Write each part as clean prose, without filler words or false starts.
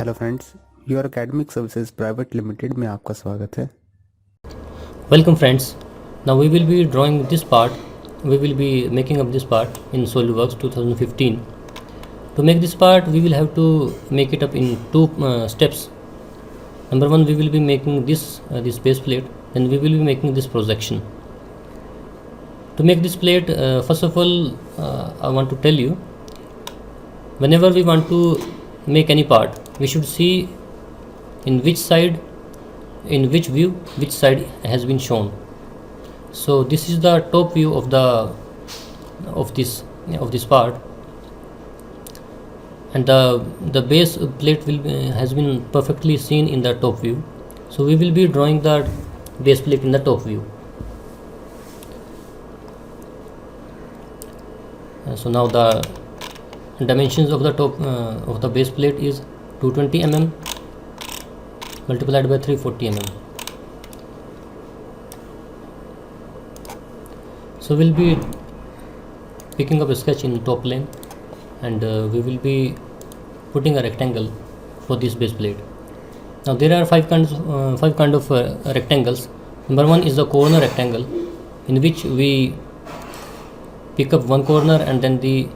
Hello friends, your academic services private limited में आपका स्वागत है। Welcome friends. Now we will be drawing this part. We will be making up this part in SolidWorks 2015. To make this part, we will have to make it up in two steps. Number one, we will be making this base plate. Then we will be making this projection. To make this plate, first of all, I want to tell you. Whenever we want to make any part, we should see in which side, in which view, which side has been shown. So this is the top view of this part, and the base plate has been perfectly seen in the top view. So we will be drawing the base plate in the top view. So now the dimensions of the top of the base plate is 220 mm multiplied by 340 mm. So we'll be picking up a sketch in top plane, and we will be putting a rectangle for this base plate. Now there are five kinds of rectangles. Number one is the corner rectangle, in which we pick up one corner and then the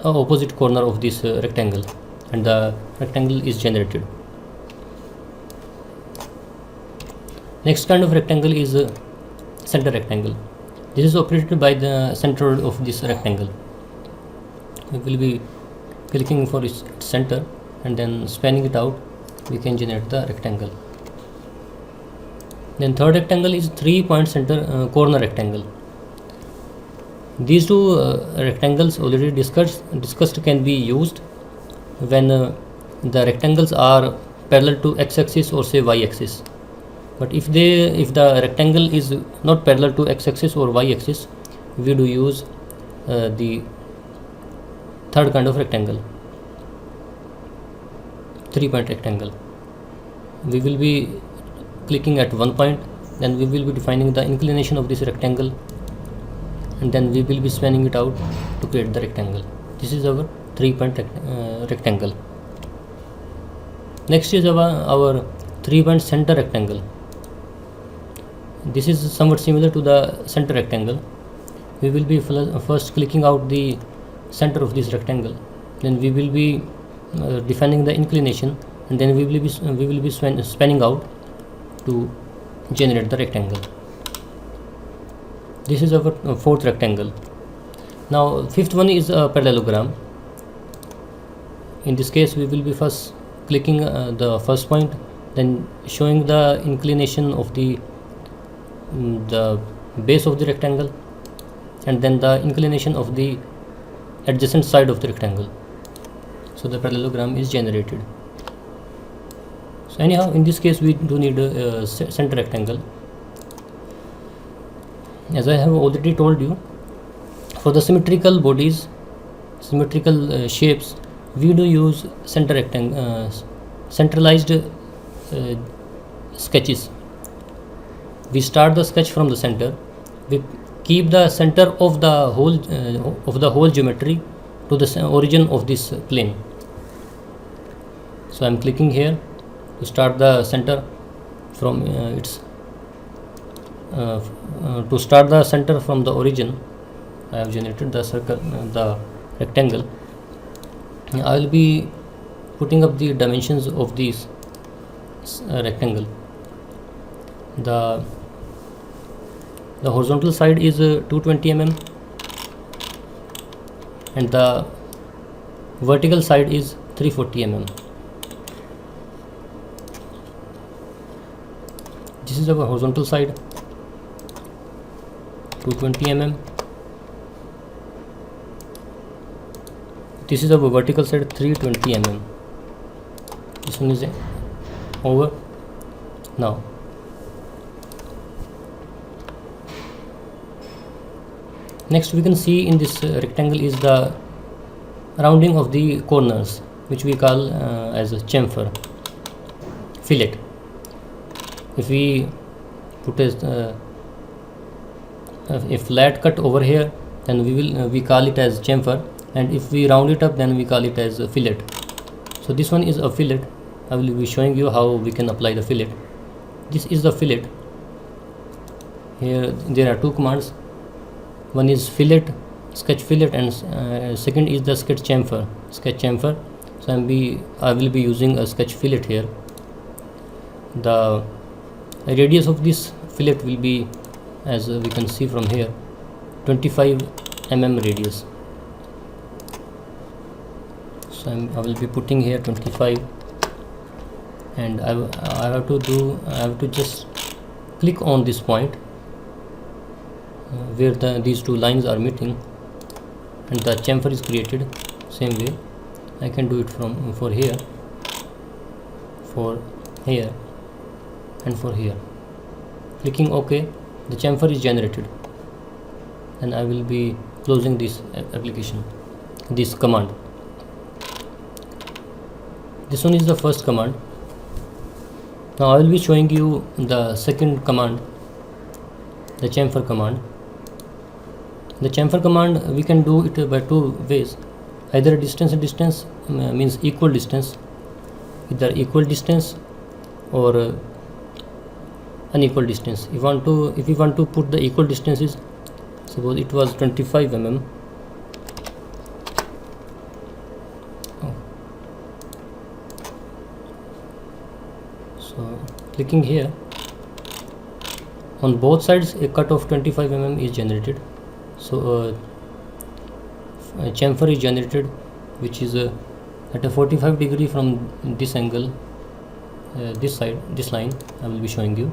opposite corner of this rectangle, and the rectangle is generated. Next kind of rectangle is center rectangle. This is operated by the center of this rectangle. We will be clicking for its center and then spanning it out. We can generate the rectangle. Then third rectangle is 3-point center corner rectangle. These two rectangles already discussed can be used when the rectangles are parallel to x-axis or say y-axis. But if the rectangle is not parallel to x-axis or y-axis, we do use the third kind of rectangle, 3-point rectangle. We will be clicking at one point, then we will be defining the inclination of this rectangle, and then we will be spanning it out to create the rectangle. This is our 3-point rectangle. Next is our 3-point center rectangle. This is somewhat similar to the center rectangle. We will be first clicking out the center of this rectangle, then we will be defining the inclination, and then we will be spanning out to generate the rectangle. This is our fourth rectangle. Now fifth one is a parallelogram. In this case, we will be first clicking the first point, then showing the inclination of the base of the rectangle, and then the inclination of the adjacent side of the rectangle. So the parallelogram is generated. So anyhow, in this case we do need a center rectangle. As I have already told you, for the symmetrical bodies, symmetrical shapes, we do use centralized sketches. We start the sketch from the center. We keep the center of the whole geometry to the origin of this plane. So I am clicking here to start the center from to start the center from the origin. I have generated the circle, the rectangle. I will be putting up the dimensions of this rectangle. The horizontal side is 220 mm, and the vertical side is 340 mm. This is our horizontal side, 220 mm. This is our vertical side, 320 mm. This one is over. Now next we can see in this rectangle is the rounding of the corners, which we call as a chamfer, fillet. If we put a flat cut over here, then we call it as chamfer, and if we round it up, then we call it as a fillet. So this one is a fillet. I will be showing you how we can apply the fillet. This is the fillet. Here there are two commands. One is fillet, sketch fillet, and second is the sketch chamfer. So I will be using a sketch fillet here. The radius of this fillet will be, as we can see from here, 25 mm radius. So I will be putting here 25, and I have to just click on this point where these two lines are meeting, and the chamfer is created. Same way I can do it for here, and for here. Clicking OK, the chamfer is generated, and I will be closing this application, this command. This one is the first command. Now I will be showing you the second command, the chamfer command. The chamfer command, we can do it by two ways. Either distance means equal distance, either equal distance or unequal distance. If we want to put the equal distances, suppose it was 25 mm. So clicking here, on both sides a cut of 25 mm is generated. So a chamfer is generated which is at a 45 degree from this angle, this side, this line I will be showing you.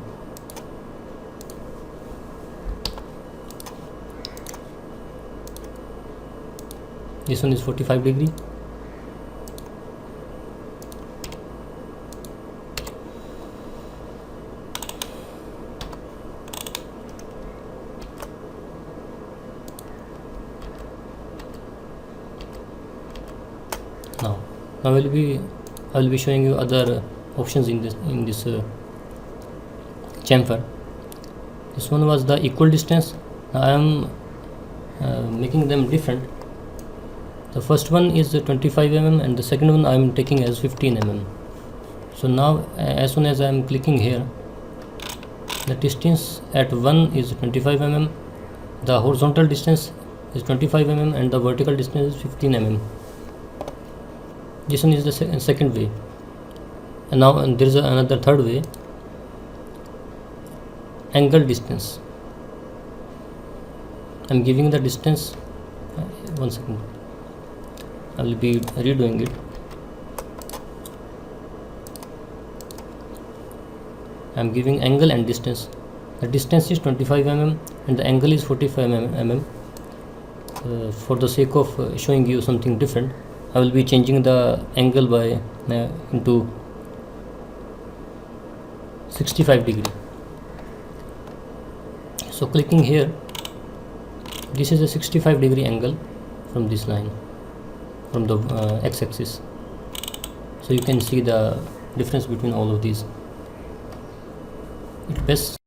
This one is 45 degree. Now I will be showing you other options in this chamfer. This one was the equal distance. Now I am making them different. The first one is 25 mm and the second one I am taking as 15 mm. So now as soon as I am clicking here, the distance at 1 is 25 mm, the horizontal distance is 25 mm and the vertical distance is 15 mm. This one is the second way. And now there is another third way, angle distance. I am giving the distance, one second, I will be redoing it. I am giving angle and distance. The distance is 25 mm and the angle is 45 mm. For the sake of showing you something different, I will be changing the angle by into 65 degree. So clicking here, this is a 65 degree angle from this line, from the x-axis. So you can see the difference between all of these. It best